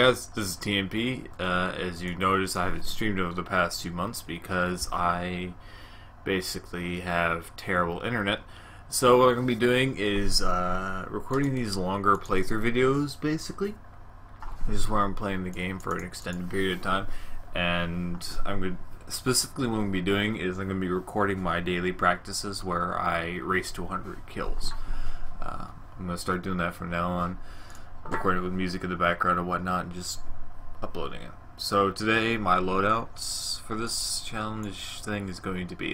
guys, this is TMP. As you notice, I haven't streamed over the past 2 months because I basically have terrible internet. So what I'm going to be doing is recording these longer playthrough videos, basically. This is where I'm playing the game for an extended period of time. And specifically what I'm going to be doing is I'm going to be recording my daily practices where I race to 100 kills. I'm going to start doing that from now on. Recording it with music in the background and whatnot, and just uploading it. So today, my loadouts for this challenge thing is going to be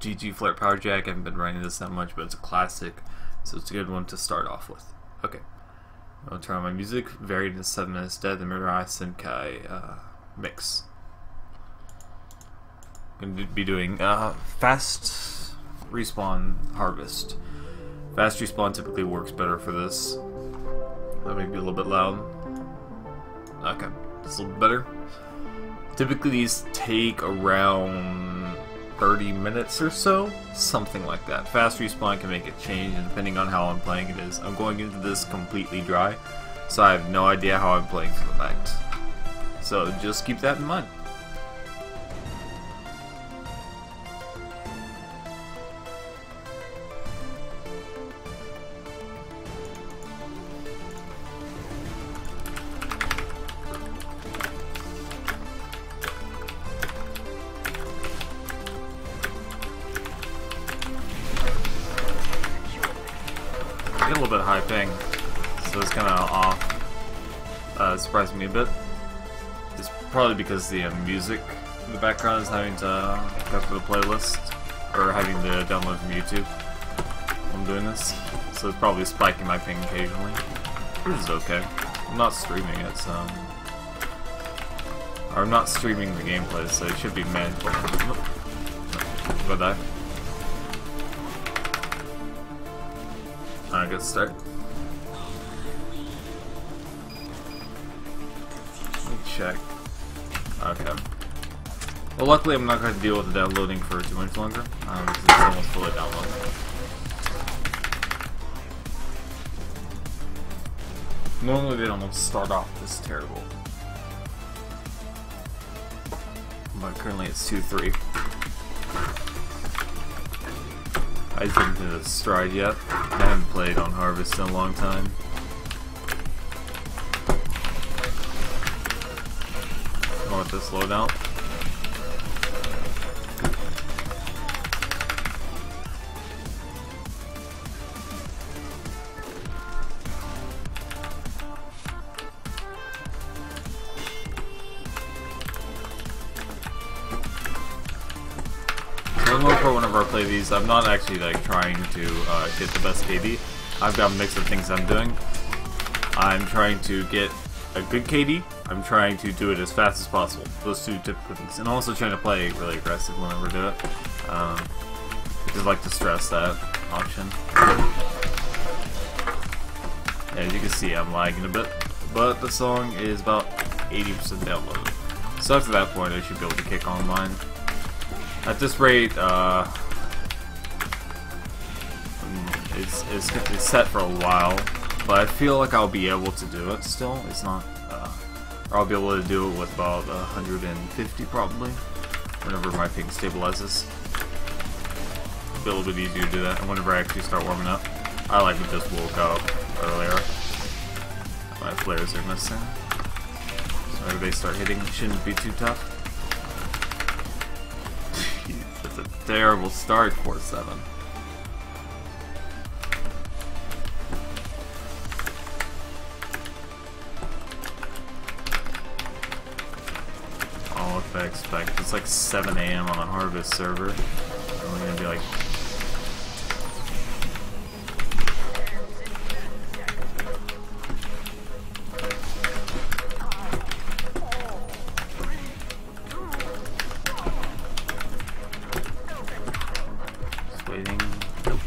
GG Flare Power Jack. I haven't been running this that much, but it's a classic, so it's a good one to start off with. Okay, I'll turn on my music. Varied in 7 Minutes Dead, the Mirai Senkai mix. I'm going to be doing fast respawn harvest. Fast respawn typically works better for this. That may be a little bit loud. Okay, that's a little bit better. Typically these take around 30 minutes or so, something like that. Fast respawn can make it change, and depending on how I'm playing it is. I'm going into this completely dry, so I have no idea how I'm playing for the night. So just keep that in mind. I get a little bit high ping, so it's kind of off. Surprised me a bit. It's probably because the music in the background is having to go for the playlist, or having to download from YouTube while I'm doing this. So it's probably spiking my ping occasionally. This is okay. I'm not streaming it, so... Or I'm not streaming the gameplay, so it should be manageable. Did I die? Alright, good start. Let me check. Okay. Well, luckily I'm not going to deal with the downloading for too much longer, because it's almost fully downloaded. Normally they don't start off this terrible. But currently it's 2-3. I didn't hit a stride yet. I haven't played on Harvest in a long time. Going with this loadout. Whenever I play these, I'm not actually like trying to get the best KD. I've got a mix of things I'm doing. I'm trying to get a good KD. I'm trying to do it as fast as possible. Those two typical things, and also trying to play really aggressive whenever I do it. Just like to stress that option. As you can see, I'm lagging a bit, but the song is about 80% downloaded. So after that point, I should be able to kick online. At this rate, it's set for a while, but I feel like I'll be able to do it still. It's not, or I'll be able to do it with about 150 probably, whenever my ping stabilizes. It'll be a little bit easier to do that, and whenever I actually start warming up. I like to just woke up earlier. My flares are missing, so whenever they start hitting, it shouldn't be too tough. That's a terrible start, 4-7. Oh, what I expect. It's like 7 AM on a Harvest server. And we're gonna be like... waiting. Nope.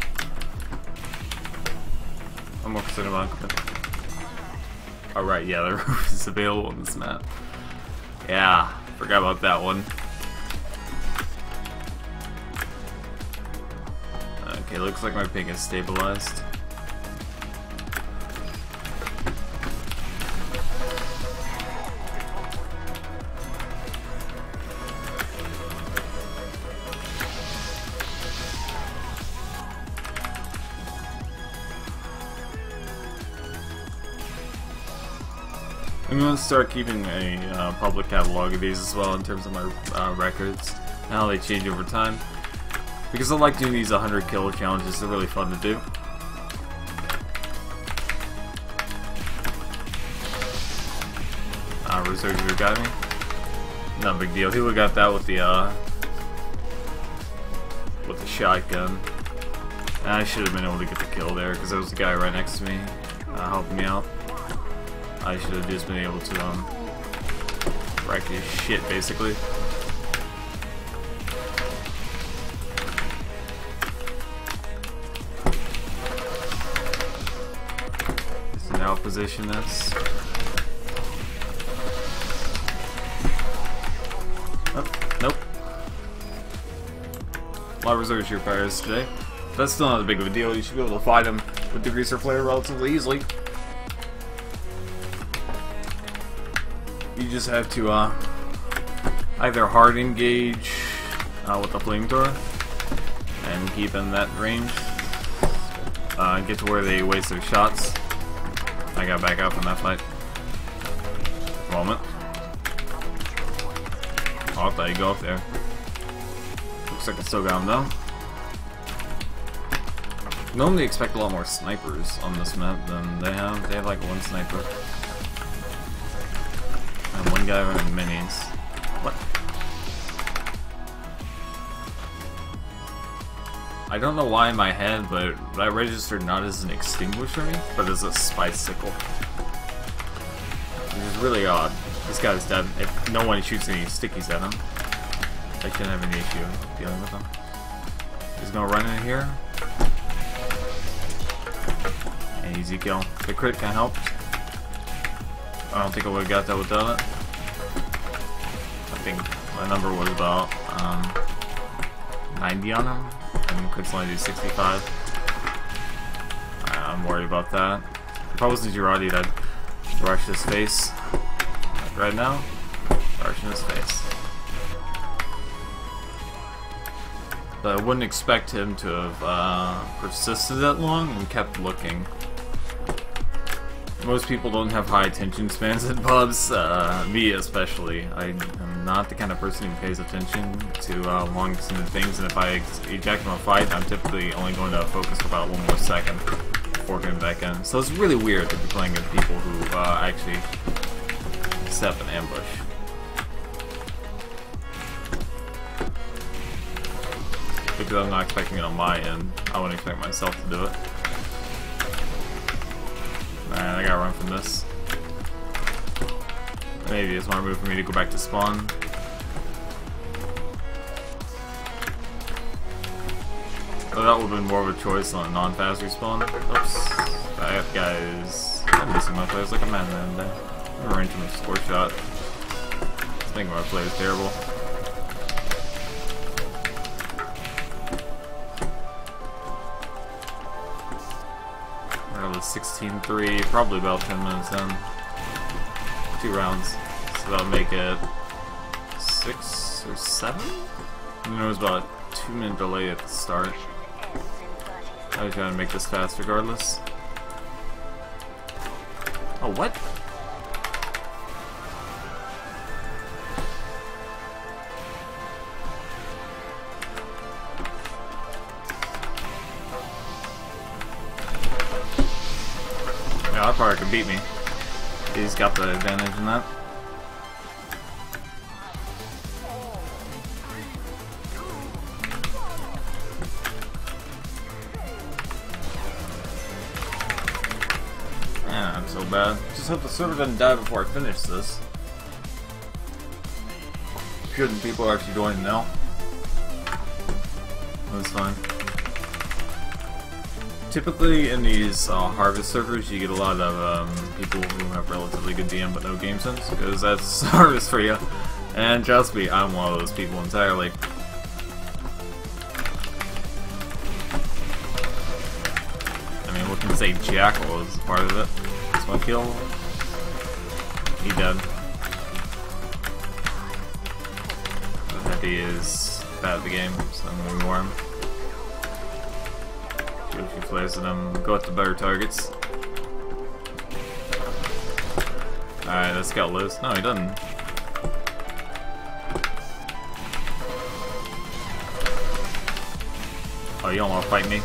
I'm more concerned about alright, yeah, the roof is available on this map. Yeah, forgot about that one. Okay, looks like my ping is stabilized. I'm going to start keeping a public catalog of these as well in terms of my records and how they change over time. Because I like doing these 100 kill challenges, they're really fun to do. Resurgent got me. No big deal. He would've got that with the shotgun. And I should have been able to get the kill there because there was a guy right next to me helping me out. I should have just been able to wreck his shit basically. This is now position this. Nope. A lot of reserves your Pyros today. That's still not as big of a deal. You should be able to fight them with Degreaser Flare relatively easily. You just have to either hard engage with the flamethrower and keep in that range. Get to where they waste their shots. I got back out from that fight. Moment. Oh, I thought you'd go up there. Looks like I still got him though. Normally expect a lot more snipers on this map than they have. They have like one sniper. And one guy running minis. What? I don't know why in my head, but that registered not as an extinguisher, but as a spice-sickle. Which is really odd. This guy's dead. If no one shoots any stickies at him, I shouldn't have any issue dealing with him. He's gonna run in here. And easy kill. The crit can help. I don't think I would've got that without it. I think my number was about 90 on him, and crits only do 65. I'm worried about that. If I wasn't Girardi, I'd rush his face. Right now, rush in his face. But I wouldn't expect him to have persisted that long and kept looking. Most people don't have high attention spans in pubs, me especially. I am not the kind of person who pays attention to long extended things, and if I eject from a fight, I'm typically only going to focus for about 1 more second before getting back in. So it's really weird to be playing with people who actually set up an ambush. Because I'm not expecting it on my end. I wouldn't expect myself to do it. Man, I gotta run from this. Maybe it's a smart move for me to go back to spawn. So that would have been more of a choice on a non-fast respawn. Oops. That guy is... I'm missing my players like a madman there. I'm range him a score shot. I think my play is terrible. We're at 16-3, probably about 10 minutes in. 2 rounds. So that'll make it 6 or 7? And there was about a 2-minute delay at the start. I was trying to make this fast regardless. Oh, what? Yeah, that part could beat me. He's got the advantage in that. Man, I'm so bad. Just hope the server doesn't die before I finish this. Shouldn't people actually join now? That's fine. Typically in these harvest servers you get a lot of people who have relatively good DM but no game sense, because that's harvest for you. And trust me, I'm one of those people entirely. I mean, what can you say, Jackal is part of it. That's one kill. He dead. The Heavy is bad at the game, so I'm gonna warm. Shoot a few flares at him, go at the better targets. Alright, that scout lives. No, he doesn't. Oh, you don't want to fight me?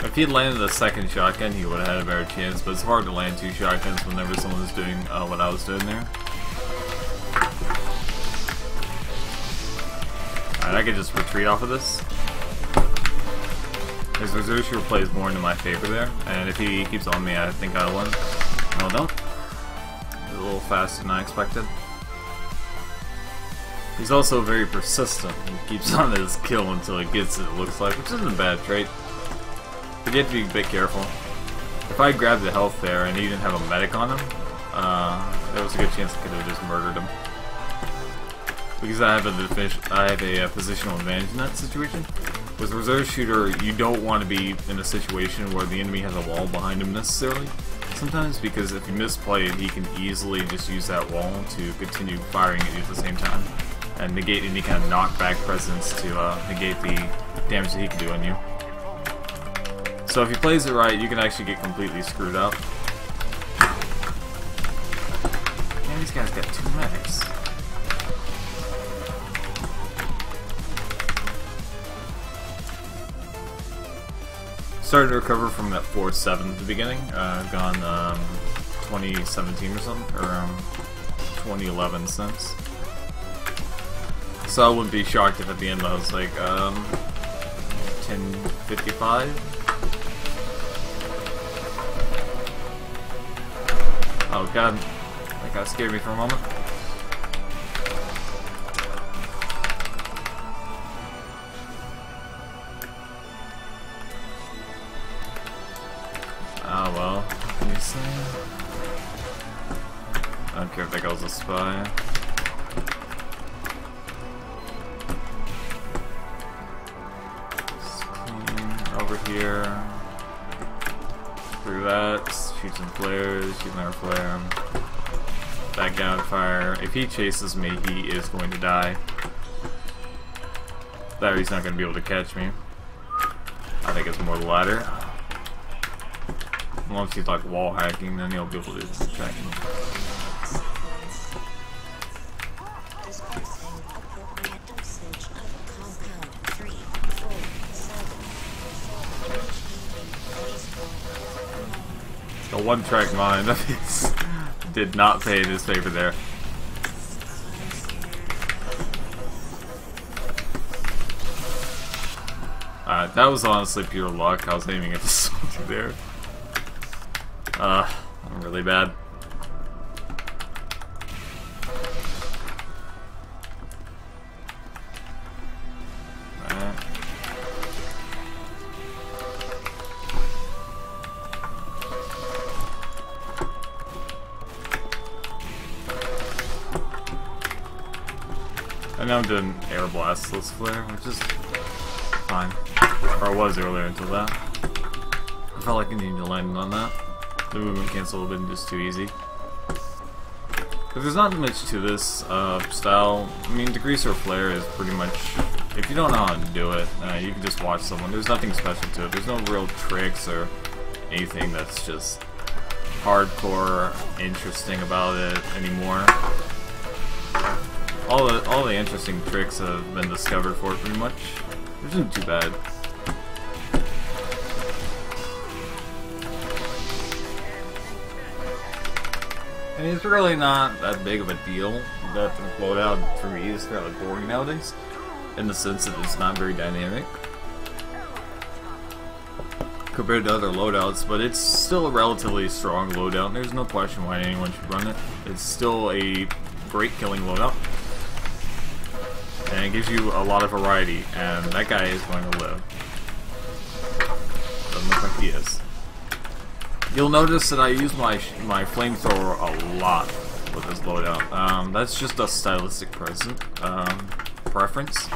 If he'd landed a second shotgun, he would have had a better chance, but it's hard to land 2 shotguns whenever someone is doing what I was doing there. Alright, I could just retreat off of this. His reserve shooter plays more into my favor there, and if he keeps on me, I think I'll win. No, don't. A little faster than I expected. He's also very persistent. He keeps on his kill until he gets it looks like, which isn't a bad trait. But you have to be a bit careful. If I grabbed the health there and he didn't have a medic on him, there was a good chance I could have just murdered him. Because I have a positional advantage in that situation. With reserve shooter, you don't want to be in a situation where the enemy has a wall behind him necessarily. Sometimes, because if you misplay it, he can easily just use that wall to continue firing at you at the same time. And negate any kind of knockback presence to negate the damage that he can do on you. So if he plays it right, you can actually get completely screwed up. Man, these guys got 2 medics. Started to recover from that 4-7 at the beginning. Gone 2017 or something, or 2011 since. So I wouldn't be shocked if at the end I was like 10:55. Oh god, that guy scared me for a moment. Oh well, what can you say? I don't care if that guy was a spy. Over here. Through that, shoot some flares, shoot another flare. That guy on fire. If he chases me, he is going to die. That he's not going to be able to catch me. I think it's more the latter. Once he's like wall hacking, then he'll be able to track me. The one-track mind did not pay in his favor there. That was honestly pure luck. I was aiming at the soldier there. I'm really bad. I know I'm doing air blastless flare, which is fine. Or I was earlier until that. I felt like I needed to land on that. The movement cancel would have been just too easy. But there's not much to this style. I mean, degreaser flare is pretty much, if you don't know how to do it, you can just watch someone. There's nothing special to it. There's no real tricks or anything that's just hardcore interesting about it anymore. All the interesting tricks have been discovered for it pretty much, which isn't too bad. And it's really not that big of a deal that the loadout for me is fairly boring nowadays, in the sense that it's not very dynamic compared to other loadouts, but it's still a relatively strong loadout, and there's no question why anyone should run it. It's still a great killing loadout, and it gives you a lot of variety, and that guy is going to live. Doesn't look like he is. You'll notice that I use my flamethrower a lot with this loadout. That's just a stylistic preference.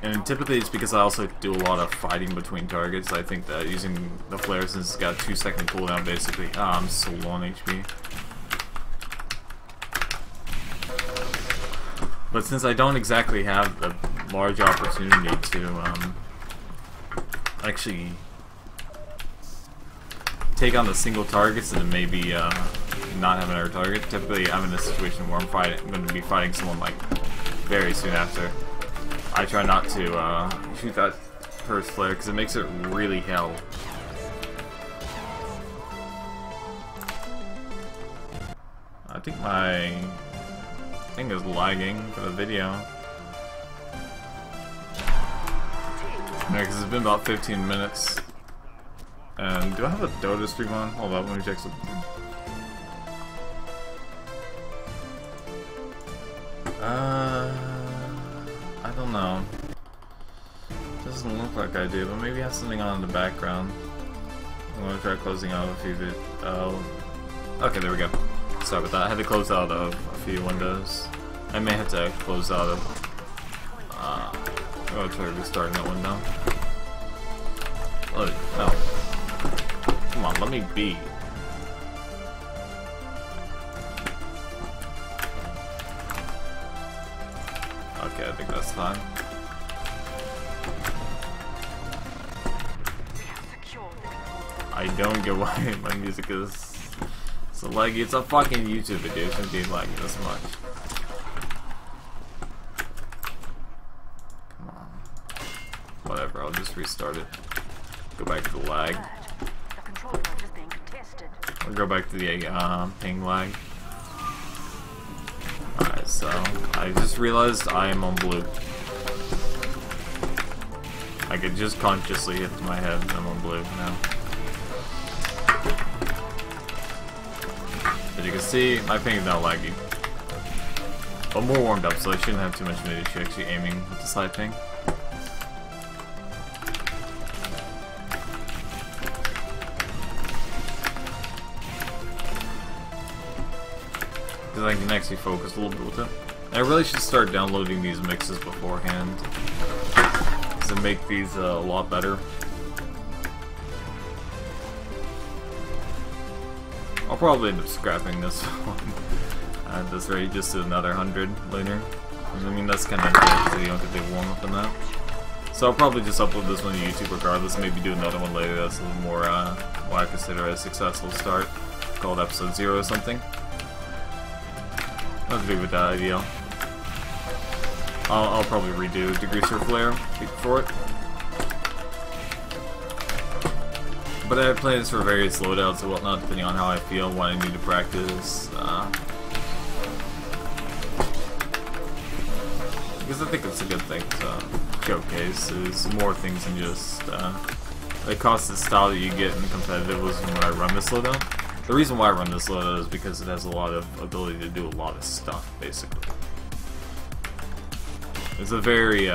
And typically it's because I also do a lot of fighting between targets. I think that using the flare, since it's got a 2-second cooldown basically, I'm so low on HP. But since I don't exactly have a large opportunity to actually take on the single targets and then maybe not have another target. Typically, I'm in a situation where I'm going to be fighting someone like very soon after. I try not to shoot that first flare because it makes it really hell. I think my thing is lagging for the video. Yeah, because it's been about 15 minutes. And do I have a Dota stream on? Hold up, let me check something. I don't know. Doesn't look like I do, but maybe I have something on in the background. I'm gonna try closing out a few okay, there we go. Sorry about that. I had to close out of a few windows. I may have to close out of. I'm gonna try restarting that window. Oh, no. Come on, let me be. Okay, I think that's fine. I don't get why my music is so laggy. It's a fucking YouTube video. It shouldn't be laggy this much. Come on. Whatever, I'll just restart it. Go back to the lag. I'll go back to the ping lag. Alright, so I just realized I am on blue. I could just consciously hit my head and I'm on blue now. As you can see, my ping is now laggy. But more warmed up, so I shouldn't have too much of an issue actually aiming with the side ping. Because I can actually focus a little bit with it. I really should start downloading these mixes beforehand to make these a lot better. I'll probably end up scrapping this one at this rate, just to another 100 later. I mean, that's kind of good, so you don't get the warm up in that. So I'll probably just upload this one to YouTube regardless, maybe do another one later that's a little more, what I consider a successful start, called episode 0 or something. I'll agree with that idea. I'll probably redo Degreaser Flare for it. But I have plans for various loadouts and whatnot, depending on how I feel, what I need to practice. Because I think it's a good thing to showcase, is more things than just the constant style that you get in competitive was when I run this loadout. The reason why I run this loadout is because it has a lot of ability to do a lot of stuff, basically. It's a very,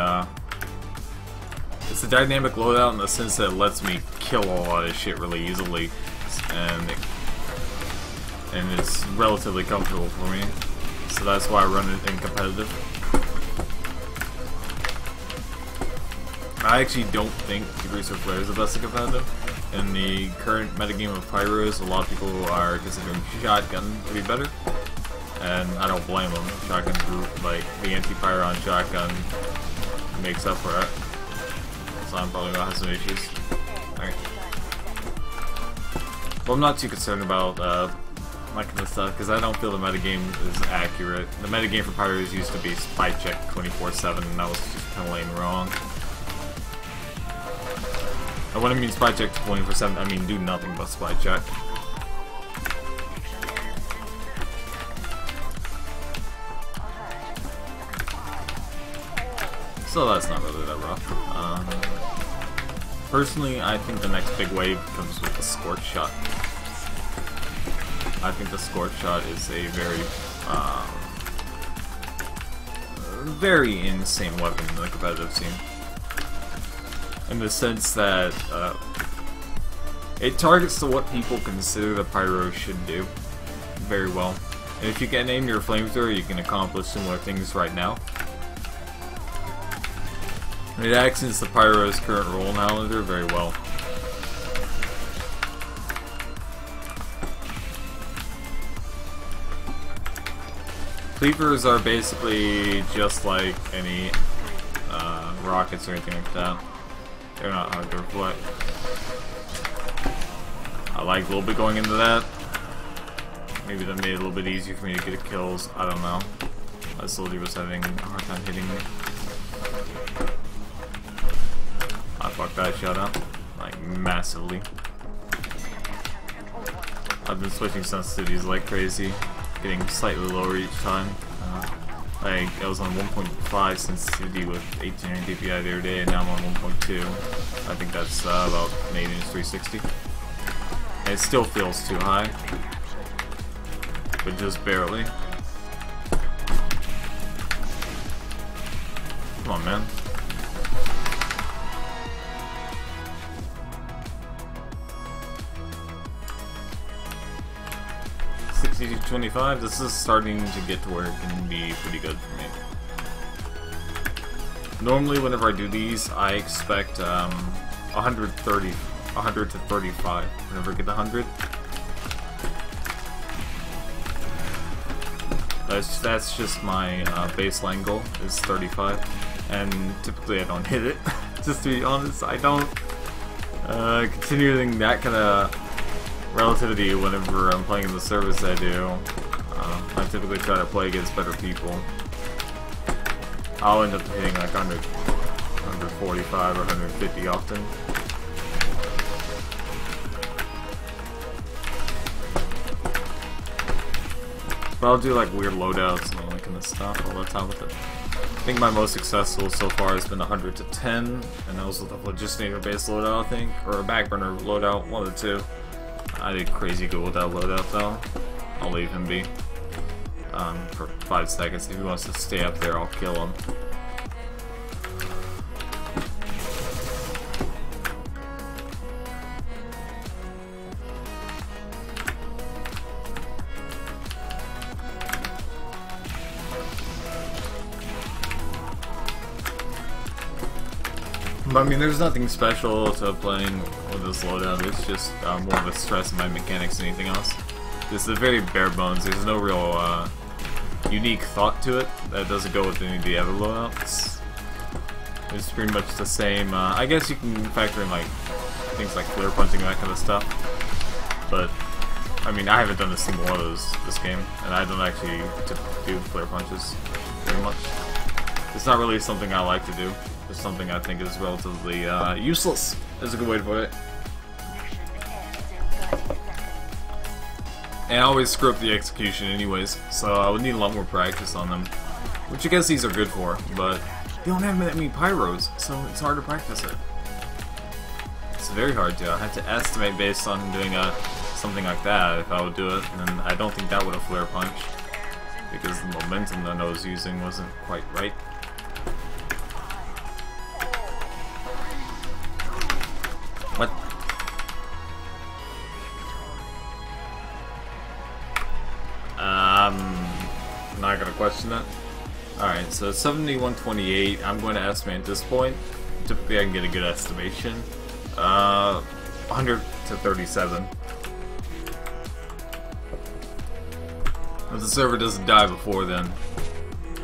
it's a dynamic loadout in the sense that it lets me kill a lot of shit really easily, and it's relatively comfortable for me. So that's why I run it in competitive. I actually don't think Degreaser Flare is the best in competitive. In the current metagame of Pyros, a lot of people are considering Shotgun to be better, and I don't blame them. Shotgun group, like the anti-Pyro on Shotgun, makes up for it. So I'm probably gonna have some issues. Alright. Well, I'm not too concerned about that kind of stuff, because I don't feel the metagame is accurate. The metagame for Pyros used to be spy check 24/7, and that was just kind of laying wrong. And when I mean spy check 24/7, I mean do nothing but spy check. So that's not really that rough. Personally, I think the next big wave comes with the Scorch Shot. I think the Scorch Shot is a very insane weapon in the competitive scene. In the sense that it targets to what people consider the Pyro should do very well. And if you can aim your flamethrower, you can accomplish similar things right now. It acts as the Pyro's current role in Highlander very well. Cleavers are basically just like any rockets or anything like that. They're not hard to reflect. I like a little bit going into that. Maybe that made it a little bit easier for me to get kills. I don't know. My soldier was having a hard time hitting me. I fucked that shot up. Like, massively. I've been switching sensitivities like crazy. Getting slightly lower each time. Like, I was on 1.5 sensitivity with 1800 dpi the other day, and now I'm on 1.2. I think that's about 8-360. And it still feels too high. But just barely. Come on, man. $60-25. This is starting to get to where it can be pretty good for me. Normally, whenever I do these, I expect 100 to 35. Whenever I get the 100. That's just my baseline goal, is 35, and typically I don't hit it. Just to be honest, I don't. Continuing that kind of relativity whenever I'm playing in the service I do, I typically try to play against better people. I'll end up hitting like 145 or 150 often. But I'll do like weird loadouts and all that kind of stuff all the time with it. I think my most successful so far has been 100 to 10, and that was with a Legitimator based loadout, I think, or a backburner loadout, one of the two. I did crazy good with that loadout though. I'll leave him be for 5 seconds. If he wants to stay up there, I'll kill him. But I mean, there's nothing special to playing with this loadout. It's just more of a stress in my mechanics than anything else. This is very bare bones. There's no real unique thought to it that doesn't go with any of the other loadouts. It's pretty much the same. I guess you can factor in like things like flare punching and that kind of stuff. But I mean, I haven't done a single one of those this game, and I don't actually do flare punches very much. It's not really something I like to do. It's something I think is relatively useless, is a good way to put it. And I always screw up the execution anyways, so I would need a lot more practice on them. Which I guess these are good for, but they don't have that many pyros, so it's hard to practice it. It's very hard to. I have to estimate based on doing something like that if I would do it, and I don't think that would have flare punch, because the momentum that I was using wasn't quite right. What? I'm not gonna question that. Alright, so 7128, I'm going to estimate at this point. Typically I can get a good estimation. 100 to 37. If the server doesn't die before then,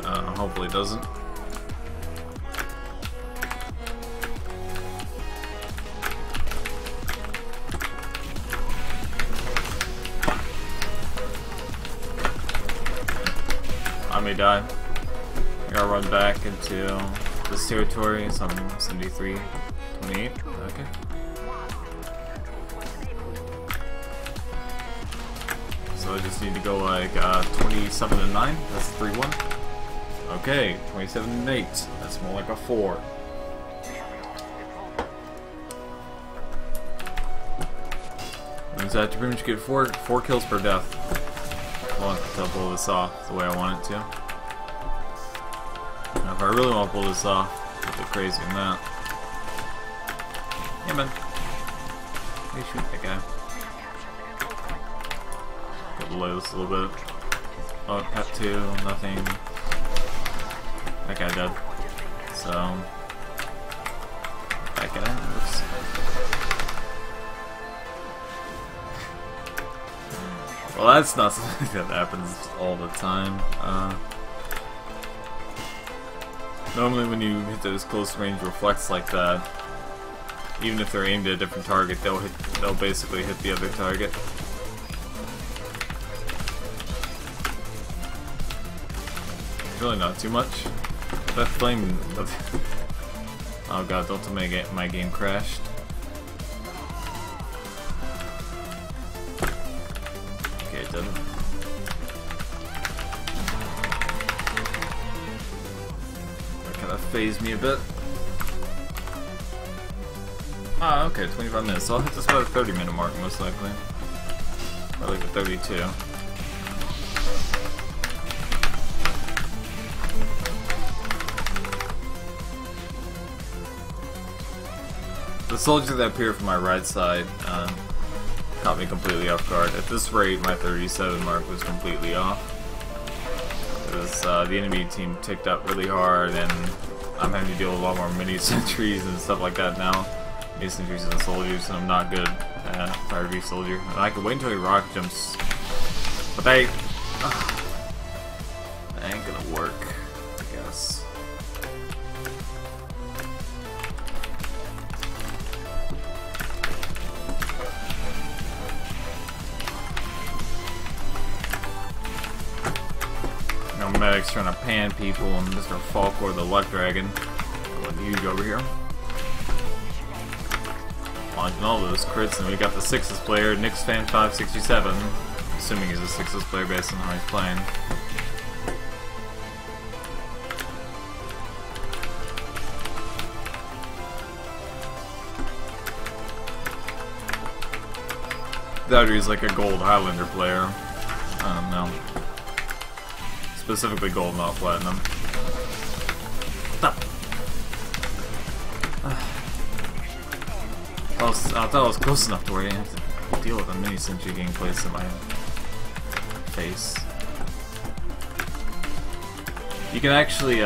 hopefully it doesn't. I may die. I gotta run back into this territory, so I'm 73, 28, okay. So I just need to go like 27 and 9, that's 3-1. Okay, 27 and 8, that's more like a 4. Means I have to pretty much get four kills per death. I want to pull this off the way I want it to. Now if I really want to pull this off, it's a bit crazy than that. Hey man. Hey, shoot that guy. Get below this a little bit. Oh, cut 2, nothing. That guy dead. So that guy looks. Well, that's not something that happens all the time. Normally when you hit those close range reflects like that, even if they're aimed at a different target, they'll basically hit the other target. Really not too much. That flame. Oh god! Don't tell me my game crashed. Okay, it didn't. That kind of phased me a bit. Ah, okay, 25 minutes. So I'll hit this by the 30-minute mark most likely. Or like the 32. The soldier that appeared from my right side caught me completely off guard. At this rate, my 37 mark was completely off. Because the enemy team ticked up really hard, and I'm having to deal with a lot more mini-sentries and stuff like that now. Mini-sentries and soldiers, and I'm not good at Pyro v soldier. And I can wait until he rocket jumps, but that ain't gonna work, I guess. Medic's trying to pan people, and Mr. Falcor the Luck Dragon going huge over here. Launching all those crits, and we got the Sixes player, Nick's Fan 567. Assuming he's a Sixes player based on how he's playing. That he's like a gold Highlander player. I don't know. Specifically gold, not platinum. Stop. I thought I was close enough to where I didn't have to deal with a mini-sentry getting placed in my face. You can actually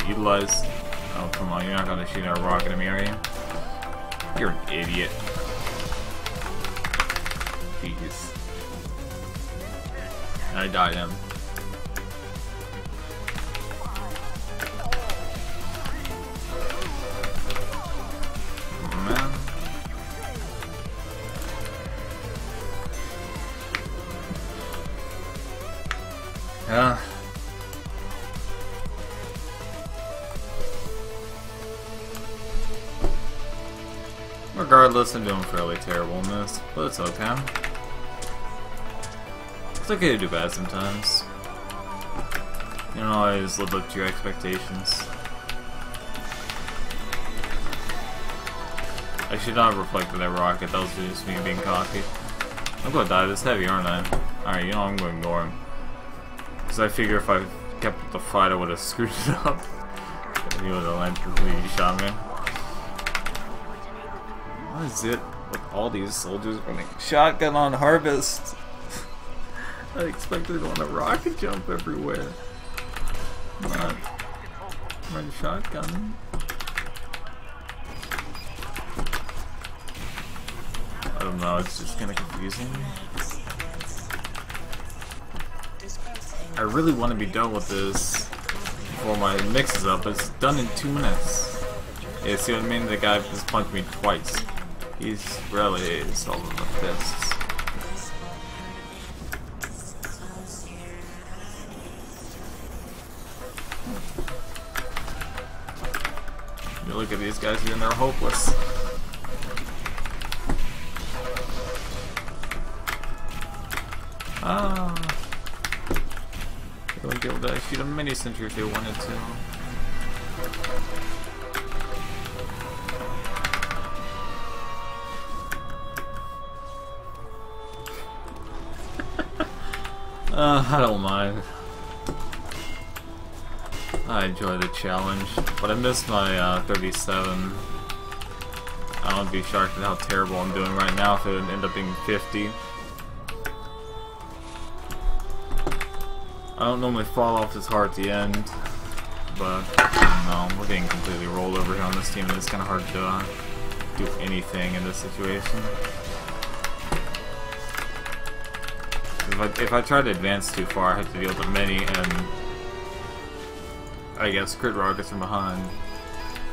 utilize... Oh, come on, you're not gonna shoot a rocket at me, are you? You're an idiot. Jeez. I died him. Yeah. Regardless, I'm doing fairly terrible in this, but it's okay. It's okay to do bad sometimes. You don't always live up to your expectations. I should not have reflected that rocket, that was just me being cocky. I'm gonna die this heavy, aren't I? Alright, you know I'm gonna ignore him. Because I figure if I kept the fight, I would have screwed it up. He would have landed completely shot me. What is it with all these soldiers running shotgun on harvest? I expected to want a rocket jump everywhere. Not run shotgun. I don't know, it's just kind of confusing. I really want to be done with this before my mix is up, but it's done in 2 minutes. Yeah, see what I mean? The guy just punched me twice. He's really solving the fists. You look at these guys here and they're hopeless. Ah. They wouldn't be able to shoot a mini-sentry if they wanted to. I don't mind. I enjoy the challenge, but I missed my 37. I wouldn't be shocked at how terrible I'm doing right now if it would end up being 50. I don't normally fall off this hard at the end, but I don't know, we're getting completely rolled over here on this team, and it's kind of hard to do anything in this situation. If I try to advance too far, I have to deal with the mini and I guess crit rockets from behind.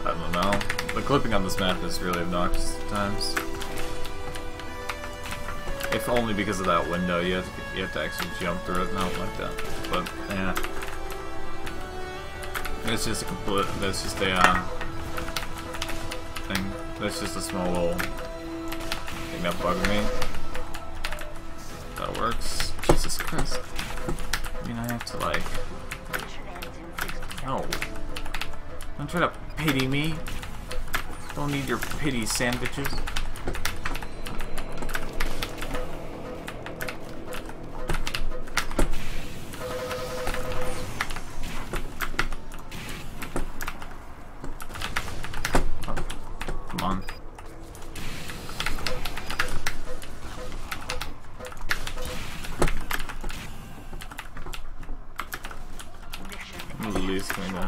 I don't know. The clipping on this map is really obnoxious at times. If only because of that window, you have to actually jump through it, not like that. But yeah, it's just a complete. That's just a thing. That's just a small little thing that bugged me. That works. Jesus Christ! I mean, I have to like. No, don't try to pity me. Don't need your pity sandwiches. On. I'm at least going to.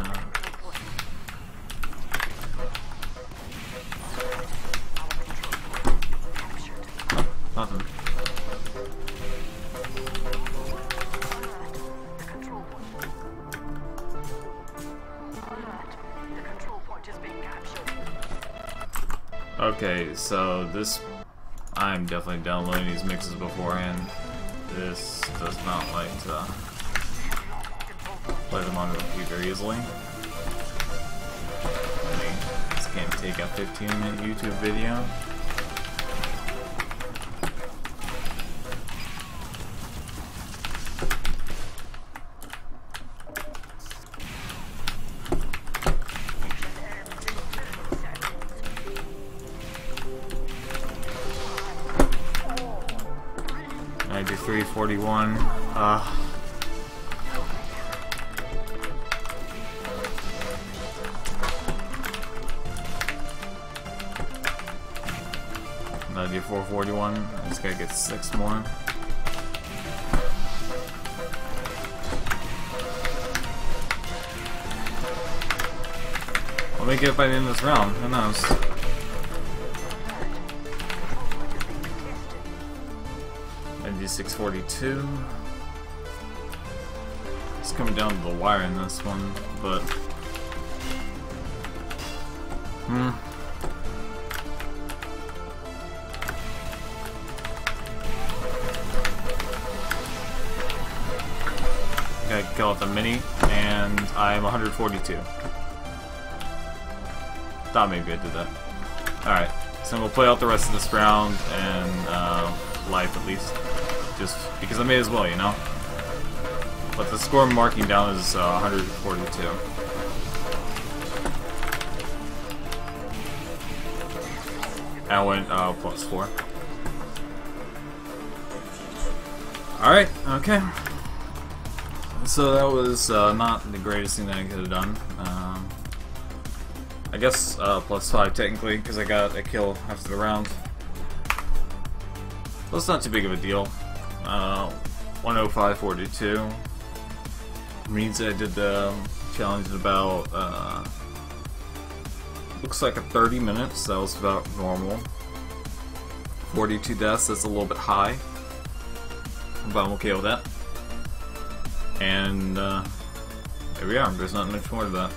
Nothing. Okay, so this, I'm definitely downloading these mixes beforehand. This does not like to play them on the computer easily. I just can't take a 15-minute YouTube video. I do 341. I do 441. I just gotta get 6 more. I'll make it by the end of this round. Who knows? I do 642. It's coming down to the wire in this one, but gotta kill out the mini, and I'm 142. Thought maybe I did that. Alright, so we'll play out the rest of this round, and life at least. Just because I may as well, you know? But the score I'm marking down is 142. I went +4. Alright, okay. So that was not the greatest thing that I could have done. I guess +5 technically, because I got a kill after the round. Well, it's not too big of a deal. 105.42 means I did the challenge in about looks like 30 minutes. That was about normal. 42 deaths, that's a little bit high, but I'm okay with that. And there we are. There's not much more to that.